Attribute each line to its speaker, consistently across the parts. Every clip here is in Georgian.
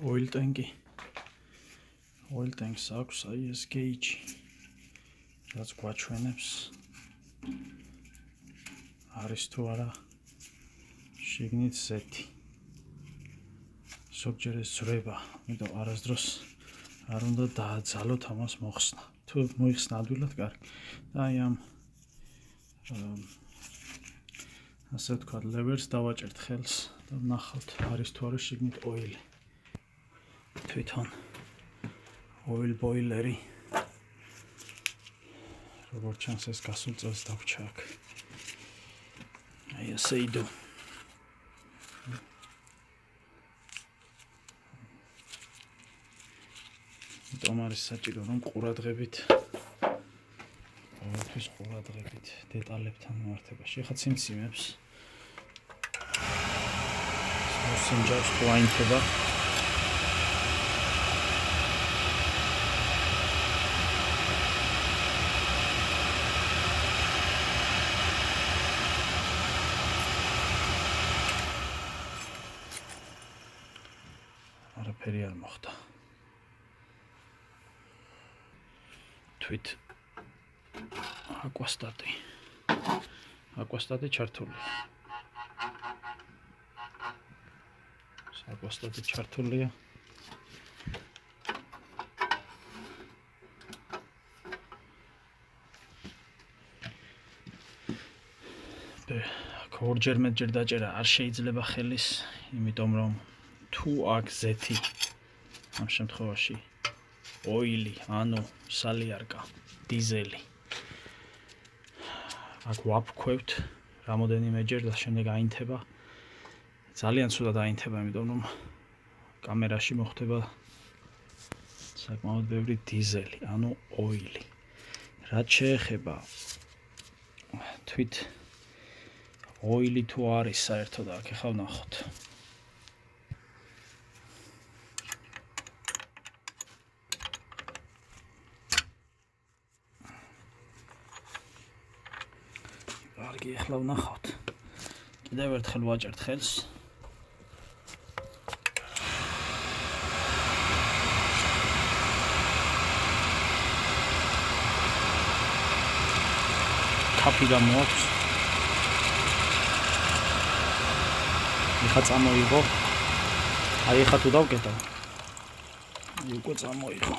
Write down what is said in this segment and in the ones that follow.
Speaker 1: oil tank-ი. Oil tank-ს აქვს აი ეს gauge, რაც გვაჩვენებს არის თუ არა შიგნით ზეთი. ზოგჯერ ეს ძრება, იმიტომ არასდროს არ უნდა დააძალოთ ამას მოხსნა. თუ მოიხსნა ადვილად კარგი. და აი ამ ასე ვთქვათ, ლევერს დავაჭერთ ხელს და ვნახავთ არის თუ არა შიგნით ოილი. თვითონ oil boileri. როგორც ჩანს ეს გასულ წელს დაგვჭა აქ. აი ესე იდო. იმიტომ არის საჭირო რომ ყურადღებით ყოველთვის ყურადღებით დეტალებთან მიმართებაში. ეხლა ციმციმებს მოსინჯავს თუ აინთება. არაფერი არ მოხდა. თვით აკვასტატი ჩართულია. აკვასტატი ჩართულია. ორჯერ მეტჯერ დაჭერა არ შეიძლება ხელის, იმიტომ რომ თუ აქ ზეთი ამ შემთხვევაში ოილი, ანუ სალიარკა, დიზელი აქ ვაფქვევთ რამოდენიმეჯერ და შემდეგ აინთება. ძალიან ცუდად აინთება, იმიტომ რომ კამერაში მოხდება საკმაოდ ბევრი დიზელი, ანუ ოილი. რაც შეეხება თვით ოილი თუ არის საერთოდ აქ, ეხლა ვნახოთ. კარგი, ეხლა ვნახავთ. კიდევ ერთხელ ვაჭერთ ხელს. კაფი გამოაქვს. ეხლა წამოიღო. აი ეხლა თუ დავკეტო. უკვე წამოიღო.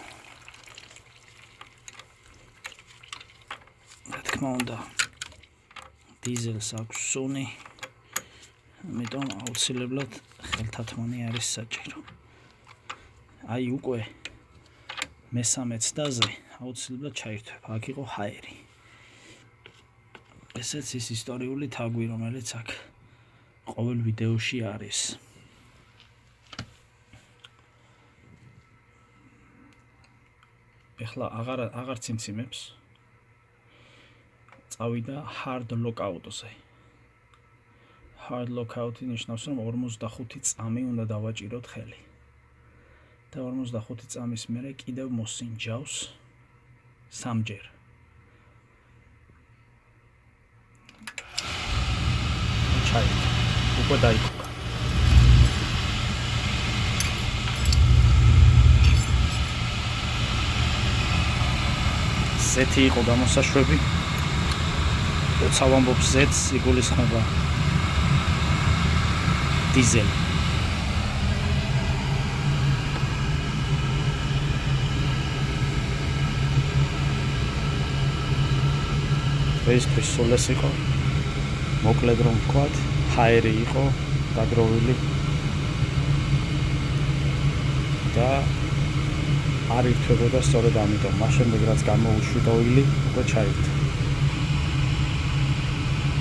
Speaker 1: რა თქმა უნდა. დიზელს აქვს სუნი, ამიტომ აუცილებლად ხელთათმანი არის საჭირო. აი უკვე მესამე ცდაზე აუცილებლად ჩაირთვება. აქ იყო ჰაერი. ესეც ის ისტორიული თაგვი, რომელიც აქ ყოველ ვიდეოში არის. ეხლა აღარ ციმციმებს. წავიდა hard lockout-ზე. Hard lockout-ი ნიშნავს, რომ 45 წამი უნდა დავაჭიროთ ხელი. და 45 წამის მერე კიდევ მოსინჯავს სამჯერ. ჩაით. უკვე დაიკოკა. ზეთი იყო გამოსაშვები. როცა ვამბობ ზეთს, იგულისხმება დიზელი. დღეისთვის სულ ეს იყო. მოკლედ რომ ვთქვათ, ჰაერი იყო დაგროვილი და არ ირთვებოდა სწორედ ამიტომ. მას შემდეგ რაც გამოუშვით ოილი, უკვე ჩაირთვა.